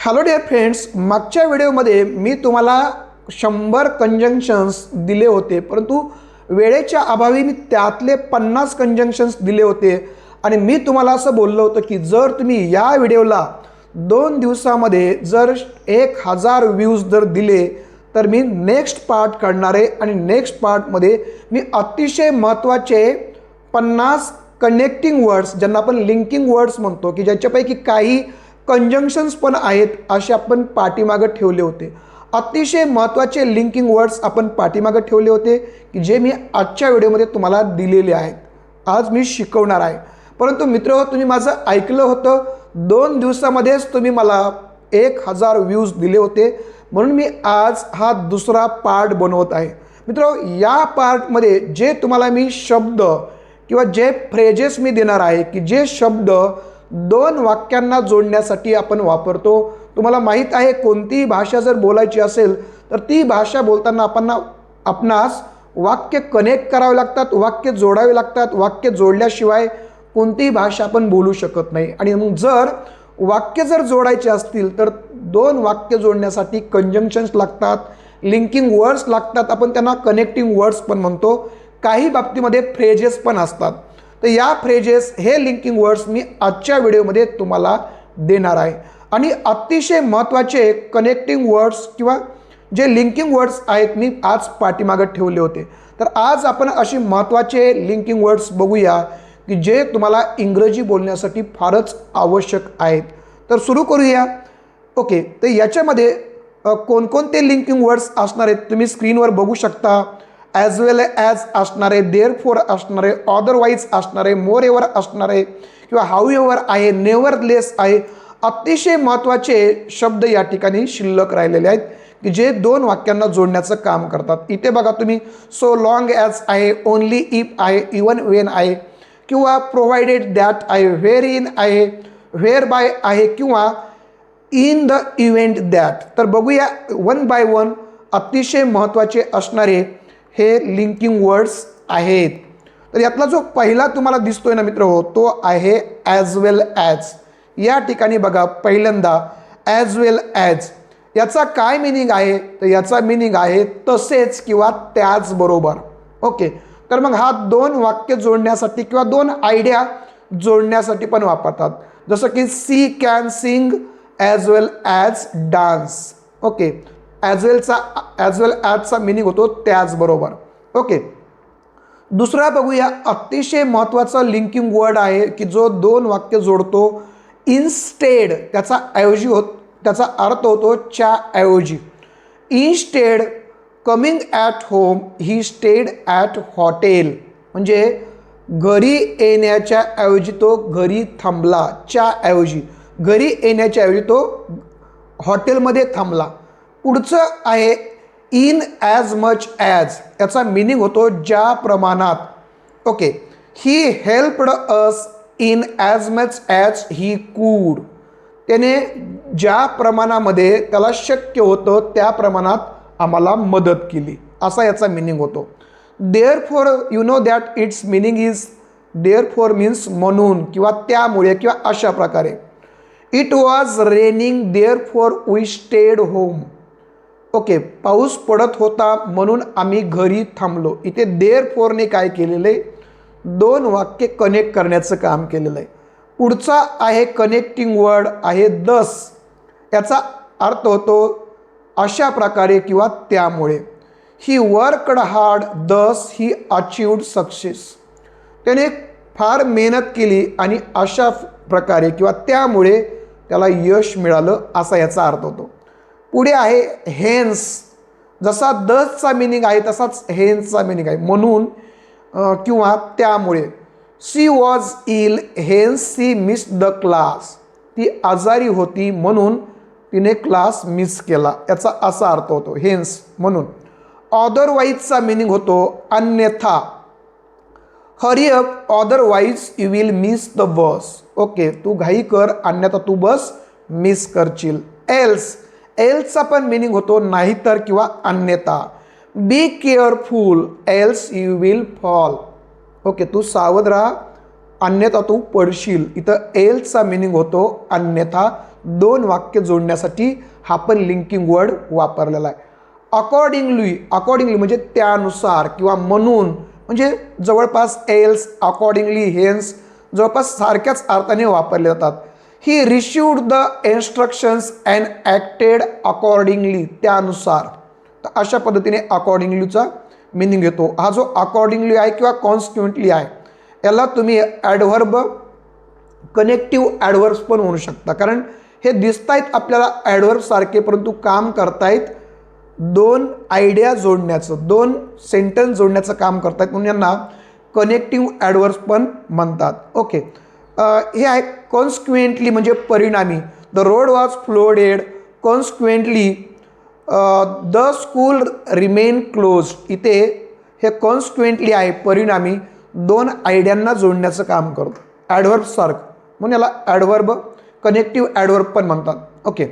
Hello dear friends, मागच्या व्हिडिओमध्ये मी तुम्हाला 100 कंजंक्शन्स दिले होते, परंतु वेळेच्या अभावी मी त्यातले 50 कंजंक्शन्स दिले होते आणि मी तुम्हाला असं बोललो होतं की जर तुम्ही या व्हिडिओला 2 दिवसामध्ये जर 1000 व्ह्यूज जर दिले तर मी नेक्स्ट पार्ट करणार आहे आणि नेक्स्ट पार्टमध्ये मी अतिशय महत्त्वाचे 50 कनेक्टिंग वर्ड्स, ज्यांना आपण लिंकिंग वर्ड्स म्हणतो, की ज्याच्यापैकी काही कंजंक्शन्स पण आहेत, असे आपण पाठीमागं ठेवले होते. अतिशय महत्त्वाचे लिंकिंग वर्ड्स आपण पाठीमागं ठेवले होते की जे मी आजच्या व्हिडिओमध्ये तुम्हाला दिलेले आहेत. आज मी शिकवणार आहे. परंतु मित्र, तुम्ही माझं ऐकलं होतं, 2 दिवसामध्येच तुम्ही मला 1000 व्ह्यूज दिले होते, म्हणून मी आज हा दुसरा पार्ट बनवत आहे. मित्र, या पार्टमध्ये जे तुम्हाला मी शब्द किंवा जे फ्रेजेस मी देणार आहे, की जे शब्द 2 वाक्यांना जोडण्यासाठी आपण वापरतो. तुम्हाला माहीत आहे, कोणतीही भाषा जर बोलायची असेल तर ती भाषा बोलताना आपणास वाक्य कनेक्ट करावे लागतात, वाक्य जोडावे लागतात. वाक्य जोडल्याशिवाय कोणतीही भाषा आपण बोलू शकत नाही. आणि मग जर वाक्य जर जोडायचे असतील तर 2 वाक्य जोडण्यासाठी कंजंक्शन्स लागतात, लिंकिंग वर्ड्स लागतात. आपण त्यांना कनेक्टिंग वर्ड्स पण म्हणतो. काही बाबतीमध्ये फ्रेजेस पण असतात. तर या फ्रेजेस, हे लिंकिंग वर्ड्स मी आजच्या व्हिडिओमध्ये तुम्हाला देणार आहे. आणि अतिशय महत्त्वाचे कनेक्टिंग वर्ड्स किंवा जे लिंकिंग वर्ड्स आहेत, मी आज पाठीमागं ठेवले होते. तर आज आपण अशी महत्त्वाचे लिंकिंग वर्ड्स बघूया की जे तुम्हाला इंग्रजी बोलण्यासाठी फारच आवश्यक आहेत. तर सुरू करूया. ओके, तर याच्यामध्ये कोणकोणते लिंकिंग वर्ड्स असणार आहेत तुम्ही स्क्रीनवर बघू शकता. ॲज वेल ॲज असणार आहे, देअरफॉर असणार आहे, अदरवाईज असणार आहे, मोर एव्हर असणार आहे किंवा हाऊ एव्हर आहे, नेव्हरलेस आहे. अतिशय महत्त्वाचे शब्द या ठिकाणी शिल्लक राहिलेले आहेत की जे 2 वाक्यांना जोडण्याचं काम करतात. इथे बघा तुम्ही, सो लॉंग ॲज आहे, ओनली इफ आहे, इवन वेन आहे किंवा प्रोव्हाइडेड दॅट आहे, व्हेर इन आहे, व्हेर बाय आहे किंवा इन द इव्हेंट दॅट. तर बघूया वन बाय वन अतिशय महत्त्वाचे असणारे हे लिंकिंग वर्ड्स आहेत. तर यातला जो पहिला तुम्हाला दिसतोय ना मित्र हो, तो आहे ॲज वेल ॲज. या ठिकाणी बघा, पहिल्यांदा ॲज वेल ॲज याचा काय मिनिंग आहे, तर याचा मिनिंग आहे तसेच किंवा त्याचबरोबर. ओके, तर मग हा 2 वाक्य जोडण्यासाठी किंवा 2 आयडिया जोडण्यासाठी पण वापरतात. जसं की she can sing as well as dance. Okay, as well ॲजचा मिनिंग होतो त्याचबरोबर. ओके, दुसरा बघूया. अतिशय महत्त्वाचा लिंकिंग वर्ड आहे की जो 2 वाक्य जोडतो. इन्स्टेड, त्याचा अर्थ होतो च्या ऐवजी. Instead coming at home he stayed at hotel. म्हणजे घरी येण्याच्या ऐवजी तो घरी थांबला. च्या ऐवजी घरी येण्याच्या ऐवजी तो हॉटेलमध्ये थांबला. पुढचं आहे इन ॲज मच ॲज. याचा मिनिंग होतो ज्या प्रमाणात. Okay, he helped us in as much as he could. त्याने ज्या प्रमाणामध्ये त्याला शक्य होतं त्या प्रमाणात आम्हाला मदत केली, असा याचा मिनिंग होतो. Therefore, you know that it's meaning is, therefore means म्हणून किंवा त्यामुळे किंवा अशा प्रकारे. It was raining therefore we stayed home. Okay, पाऊस पडत होता म्हणून आम्ही घरी थांबलो. इथे देअरफॉरने काय केलेलं आहे, 2 वाक्य कनेक्ट करण्याचं काम केलेलं आहे. पुढचा आहे कनेक्टिंग वर्ड आहे दस. याचा अर्थ होतो अशा प्रकारे किंवा त्यामुळे. ही वर्कड हार्ड दस ही अचीव्ड सक्सेस. त्याने फार मेहनत केली आणि अशा प्रकारे किंवा त्यामुळे त्याला यश मिळालं, असा याचा अर्थ होतो. पुढे आहे हेन्स. जसा दसचा मिनिंग आहे तसाच हेन्सचा मिनिंग आहे, म्हणून किंवा त्यामुळे. She was ill hence she miss the class. ती आजारी होती म्हणून तिने क्लास मिस केला, याचा असा अर्थ होतो हेन्स, म्हणून. अदरवाईजचा मिनिंग होतो अन्यथा. Hurry up otherwise you will miss the bus. Okay, तू घाई कर अन्यथा तू बस मिस करशील. एल्स, एल्सचा पण मिनिंग होतो नाहीतर किंवा अन्यथा. Be careful else you will fall. Okay, तू सावध राहा अन्यथा तू पडशील. इथं एल्सचा मिनिंग होतो अन्यथा दोन वाक्य जोडण्यासाठी हा पण लिंकिंग वर्ड वापरलेला आहे. अकॉर्डिंगली म्हणजे त्यानुसार किंवा म्हणून, म्हणजे जवळपास एल्स, अकॉर्डिंगली, हेन्स जवळपास सारख्याच अर्थाने वापरले जातात. He received the instructions and acted accordingly, त्यानुसार. तर अशा पद्धतीने अकॉर्डिंगलीचा मिनिंग येतो. हा जो अकॉर्डिंगली आहे किंवा कॉन्सिक्वेंटली आहे, याला तुम्ही ॲडव्हर्ब, कनेक्टिव्ह ॲडव्हर्ब्स पण म्हणू शकता. कारण हे दिसत आहेत आपल्याला ॲडव्हर्ब सारखे, परंतु काम करतायत दोन आयडिया जोडण्याचं, दोन सेंटेन्स जोडण्याचं काम करतायत, म्हणून यांना कनेक्टिव्ह ॲडव्हर्ब्स पण म्हणतात. ओके, हे आहे कॉन्सिक्वेंटली म्हणजे परिणामी. The road was flooded consequently the school remain close. इथे हे कॉन्सिक्वेंटली आहे, परिणामी, दोन आयडियांना जोडण्याचं काम करतो ॲडव्हर्ब सारखं, म्हणून याला ॲडव्हर्ब, कनेक्टिव्ह ॲडव्हर्ब पण म्हणतात. ओके,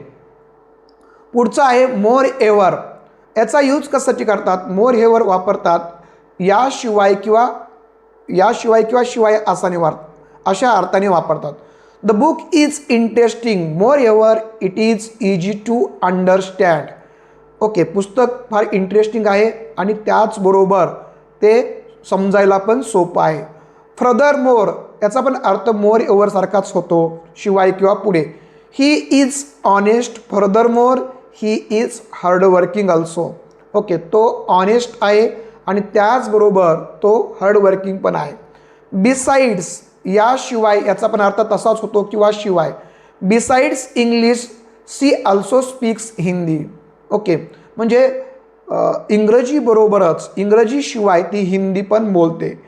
पुढचा आहे मोर एव्हर. याचा यूज कशासाठी करतात? मोर एव्हर वापरतात याशिवाय किंवा शिवाय अशा अर्थाने वापरतात. The book is interesting moreover it is easy to understand. Okay, पुस्तक फार इंटरेस्टिंग आहे आणि त्याचबरोबर ते समजायला पण सोपं आहे. फर्दर मोर याचा पण अर्थ मोर एव्हर सारखाच होतो, शिवाय किंवा पुढे. He is honest further more he is hardworking also. Okay, तो ऑनेस्ट आहे आणि त्याचबरोबर तो हार्डवर्किंग पण आहे. बिसाइड्स याशिवाय याचा पण अर्थ तसाच होतो किंवा शिवाय. Besides English she also speaks Hindi. Okay, म्हणजे इंग्रजीबरोबरच, इंग्रजीशिवाय ती हिंदी पण बोलते.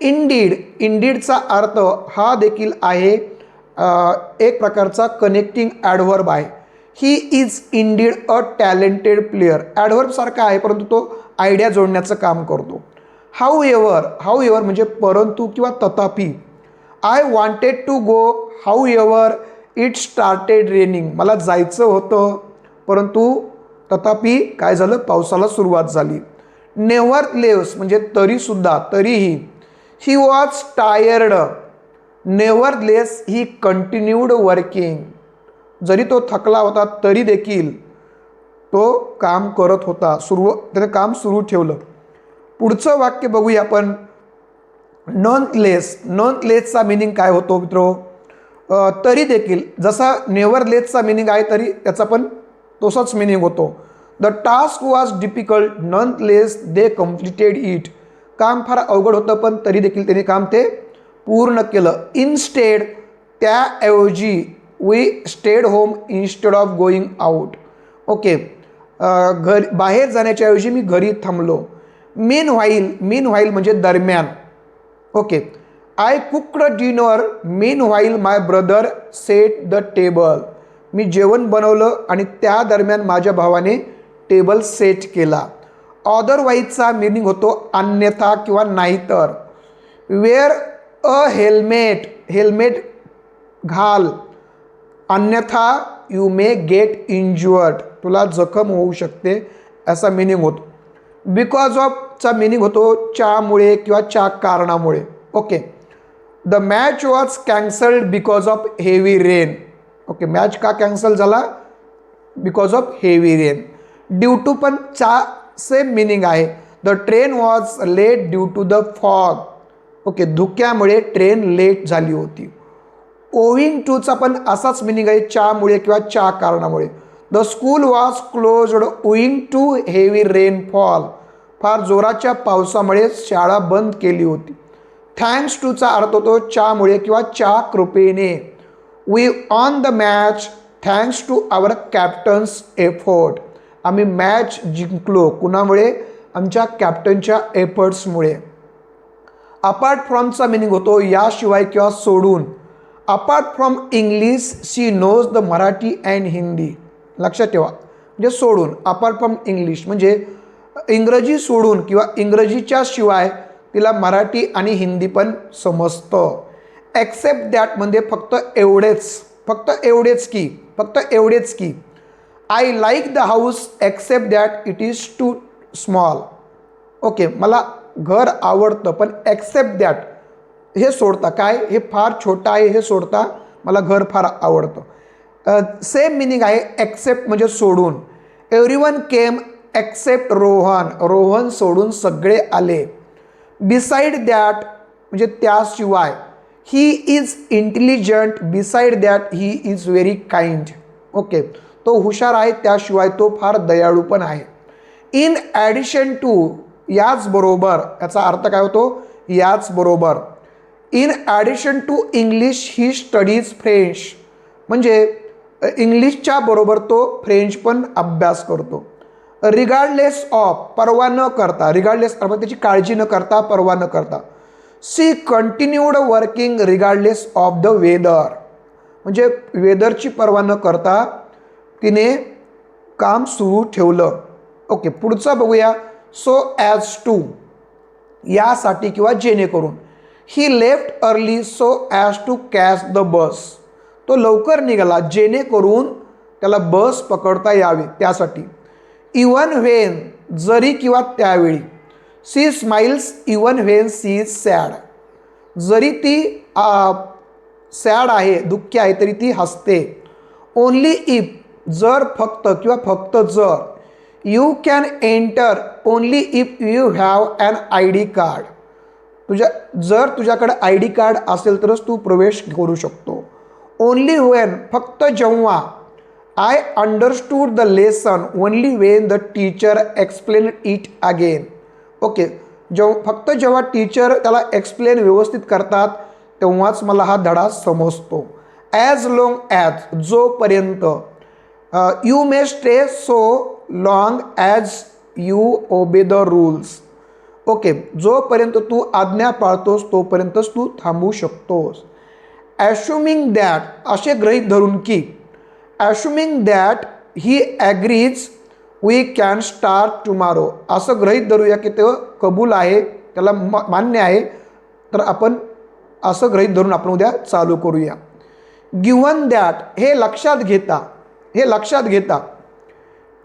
इंडीडचा अर्थ हा देखील आहे एक प्रकारचा कनेक्टिंग ॲडव्हर्ब आहे. He is indeed a talented player. Adverb सारखा आहे, परंतु तो आयडिया जोडण्याचं काम करतो. हाऊ एव्हर म्हणजे परंतु किंवा तथापि. I wanted to go however it started raining. मला जायचं होतं, परंतु तथापि काय झालं, पावसाला सुरुवात झाली. नेव्हरलेस म्हणजे तरीसुद्धा, तरीही. He was tired nevertheless he continued working. जरी तो थकला होता तरी देखील तो काम करत होता, त्याने काम सुरू ठेवलं. पुढचं वाक्य बघूया आपण. नॉनलेसचा मिनिंग काय होतो मित्रो? तरी देखील. जसा नेव्हरलेसचा मिनिंग आहे तरी त्याचा पण तसाच मिनिंग होतो. The task was difficult nonetheless they completed it. काम फार अवघड होतं, पण तरी देखील त्याने काम ते पूर्ण केलं. इनस्टेड त्याऐवजी we stayed home instead of going out. Okay, बाहेर जाण्याच्या ऐवजी मी घरी थांबलो. मीनव्हाईल म्हणजे दरम्यान. Okay, I cooked dinner meanwhile my brother set the table. मी जेवण बनवलं आणि त्या दरम्यान माझ्या भावाने टेबल सेट केला. अदरवाईजचा मिनिंग होतो अन्यथा किंवा नाहीतर. वेअर अ हेल्मेट घाल, अन्यथा यू मे गेट इंज्युअर्ड. तुला जखम होऊ शकते असा मिनिंग होतो. बिकॉज ऑफचा मिनिंग होतो च्यामुळे किंवा च्या कारणामुळे. Okay, the match was cancelled because of heavy rain. Okay, match का कॅन्सल झाला? Because of heavy rain. Due to पण चा सेम मिनिंग आहे. The train was late due to the fog. Okay, धुक्यामुळे ट्रेन लेट झाली होती. Owing टूचा पण असाच मिनिंग आहे, च्यामुळे किंवा च्या कारणामुळे. The school was closed owing to heavy rainfall. फार जोराच्या पावसामुळे शाळा बंद केली होती. थँक्स टूचा अर्थ होतो च्यामुळे किंवा च्या कृपेने. We won the match thanks to our captain's effort. आम्ही मॅच जिंकलो कुणामुळे? आमच्या कॅप्टनच्या एफर्ट्समुळे. अपार्ट फ्रॉमचा मिनिंग होतो याशिवाय किंवा सोडून. Apart from English she knows the Marathi and Hindi. लक्षात ठेवा, म्हणजे सोडून. अपार्ट फ्रॉम इंग्लिश म्हणजे इंग्रजी सोडून किंवा इंग्रजीच्या शिवाय तिला मराठी आणि हिंदी पण समजतं. एक्सेप्ट दॅट म्हणजे फक्त एवढेच की. I like the house except that it is too small. Okay, मला घर आवडतं पण एक्सेप्ट दॅट हे सोडता. काय? हे फार छोटं आहे हे सोडता मला घर फार आवडतं. सेम मिनिंग आहे. एक्सेप्ट म्हणजे सोडून. एव्हरीवन केम एक्सेप्ट रोहन. रोहन सोडून सगळे आले. बिसाइड दॅट म्हणजे त्याशिवाय. He is intelligent. Beside that he is very kind. Okay, तो हुशार आहे, त्याशिवाय तो फार दयाळू पण आहे. इन ॲडिशन टू याचबरोबर. याचा अर्थ काय होतो? याचबरोबर. In addition to English he studies French. म्हणजे इंग्लिशच्या बरोबर तो फ्रेंच पण अभ्यास करतो. रिगार्डलेस ऑफ पर्वा न करता. रिगार्डलेस अर्थात त्याची काळजी न करता, पर्वा न करता. She continued working regardless of the weather. म्हणजे वेदरची पर्वा न करता तिने काम सुरू ठेवलं. ओके, पुढचं बघूया. सो ॲज टू यासाठी किंवा जेणेकरून. He left early so as to catch the bus. तो लवकर निघाला जेणेकरून त्याला बस पकडता यावी त्यासाठी. इवन व्हेन जरी किंवा त्यावेळी. She smiles even when she is sad. जरी ती सॅड आहे, दुःखी आहे, तरी ती हसते. ओनली इफ जर फक्त किंवा फक्त जर. You can enter only if you have an I D card. जर तुझ्याकडे आय डी कार्ड असेल तरच तू प्रवेश करू शकतो. ओनली व्हेन फक्त जेव्हा. I understood the lesson only Wien the teacher explain it again. Okay, फक्त जेव्हा टीचर त्याला एक्सप्लेन व्यवस्थित करतात तेव्हाच मला हा धडा समजतो. ॲज लाँग ॲज जोपर्यंत. You may stay so long as you obey the rules. Okay, जोपर्यंत तू आज्ञा पाळतोस तोपर्यंतच तू थांबू शकतोस. ॲश्युमिंग दॅट असे गृहीत धरून की. Assuming that he agrees we can start tomorrow. असं गृहीत धरूया की ते कबूल आहे, त्याला मान्य आहे, तर आपण असं गृहीत धरून आपण उद्या चालू करूया. गिवन दॅट हे लक्षात घेता. हे लक्षात घेता.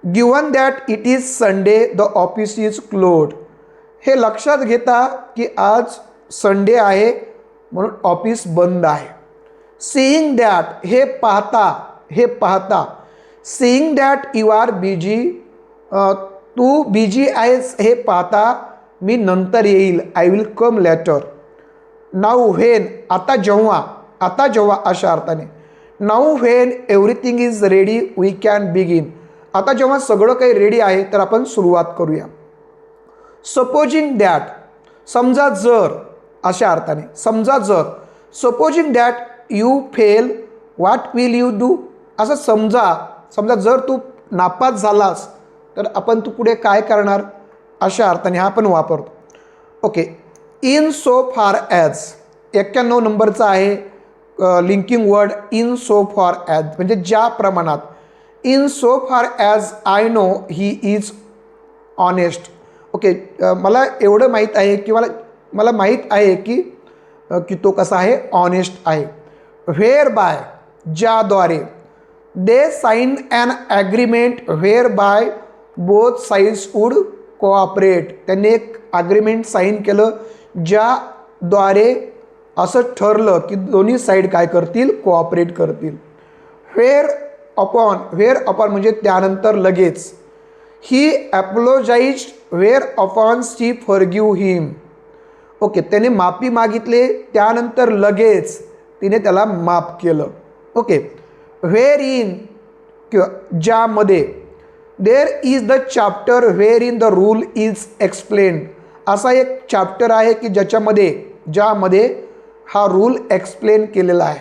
Given that it is Sunday the office is closed. हे लक्षात घेता की आज संडे आहे म्हणून ऑफिस बंद आहे. सीइंग दॅट हे पाहता. हे पाहता. Seeing that you are busy. तू बिजी आहेस हे पाहता मी नंतर येईल. I will come later. Now when आता जेव्हा. आता जेव्हा अशा अर्थाने. Now when everything is ready we can begin. आता जेव्हा सगळं काही रेडी आहे तर आपण सुरुवात करूया. सपोजिंग दॅट समजा जर. अशा अर्थाने समजा जर. Supposing that you fail what will you do. असं समजा जर तू नापास झालास तर आपण तू पुढे काय करणार, अशा अर्थाने हा आपण वापरतो. ओके, इन सो फार ॲज 91 नंबरचा आहे लिंकिंग वर्ड. इन सो फार ॲज म्हणजे ज्या प्रमाणात. इन सो फार as I know he is honest. Okay, मला एवढं माहीत आहे की मला माहीत आहे की तो कसा आहे, ऑनेस्ट आहे. व्हेअर बाय ज्याद्वारे. They sign an agreement whereby both sides would cooperate. त्यांनी एक ॲग्रीमेंट साईन केलं ज्याद्वारे असं ठरलं की दोन्ही साईड काय करतील, कोऑपरेट करतील. व्हेअर अपॉन म्हणजे त्यानंतर लगेच. He apologised whereupon she forgive him. Okay, त्याने माफी मागितले त्यानंतर लगेच तिने त्याला माफ केलं. ओके, व्हेअर इन किंवा ज्यामध्ये. There is the chapter where in the rule is explained. असा एक चॅप्टर आहे की ज्यामध्ये हा रूल एक्सप्लेन केलेला आहे.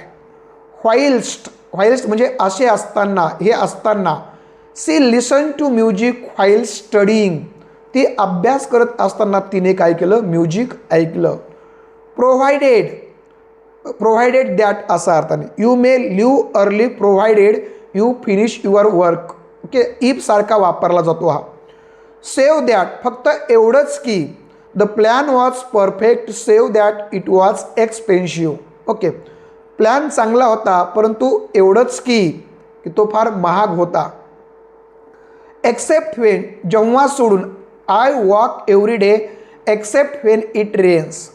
व्हाईल्स्ट म्हणजे असे असताना, हे असताना. She listen to music while studying. ती अभ्यास करत असताना तिने काय केलं, म्युझिक ऐकलं. प्रोव्हाइडेड दॅट असा अर्थाने. You may leave early provided you finish your work. Okay, if सारखा वापरला जातो हा. सेव्ह दॅट फक्त एवढंच की the plan was perfect save that it was expensive. Okay, plan चांगला होता परंतु एवढंच की तो फार महाग होता. एक्सेप्ट व्हेन जेव्हा सोडून. I walk every day except when it rains.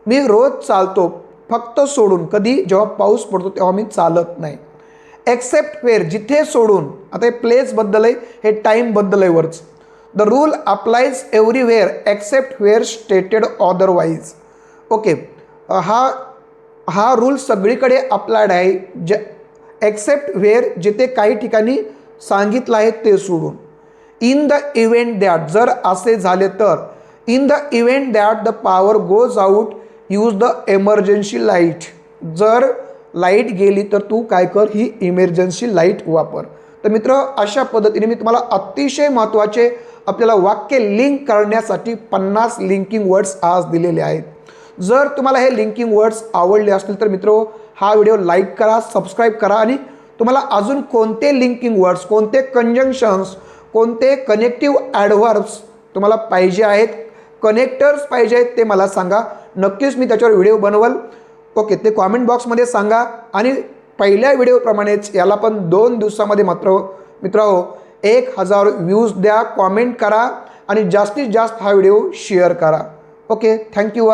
मी रोज चालतो फक्त सोडून. कधी, जेव्हा पाऊस पडतो तेव्हा मी चालत नाही. एक्सेप्ट वेअर जिथे सोडून, आता हे प्लेसबद्दल आहे, हे टाईमबद्दल आहे वरच. The rule applies everywhere except where stated otherwise. Okay, हा रूल सगळीकडे अप्लाइड आहे, एक्सेप्ट वेअर जिथे काही ठिकाणी सांगितलं आहे ते सोडून. इन द इव्हेंट दॅट, जर असे झाले तर, in the event that the power goes out use the emergency light. जर लाईट गेली तर तू काय कर, ही इमर्जन्सी लाईट वापर. तर मित्र, अशा पद्धतीने मी तुम्हाला अतिशय महत्त्वाचे आपल्याला वाक्य लिंक करण्यासाठी 50 लिंकिंग वर्ड्स आज दिलेले आहेत. जर तुम्हाला हे लिंकिंग वर्ड्स आवडले असतील तर मित्रो, हा व्हिडिओ लाईक करा, सबस्क्राईब करा. आणि तुम्हाला अजून कोणते लिंकिंग वर्ड्स, कोणते कंजंक्शन्स, कोणते कनेक्टिव्ह ॲडव्हर्ब्स तुम्हाला पाहिजे आहेत, कनेक्टर्स पाहिजे आहेत, ते मला सांगा. नक्कीच मी त्याच्यावर व्हिडिओ बनवल. ओके, ते कॉमेंट बॉक्समध्ये सांगा. आणि पहिल्या व्हिडिओप्रमाणेच याला पण 2 दिवसामध्ये मात्र मित्रांनो 1000 व्ह्यूज द्या, कॉमेंट करा आणि जास्तीत जास्त हा व्हिडिओ शेअर करा. Okay, thank you.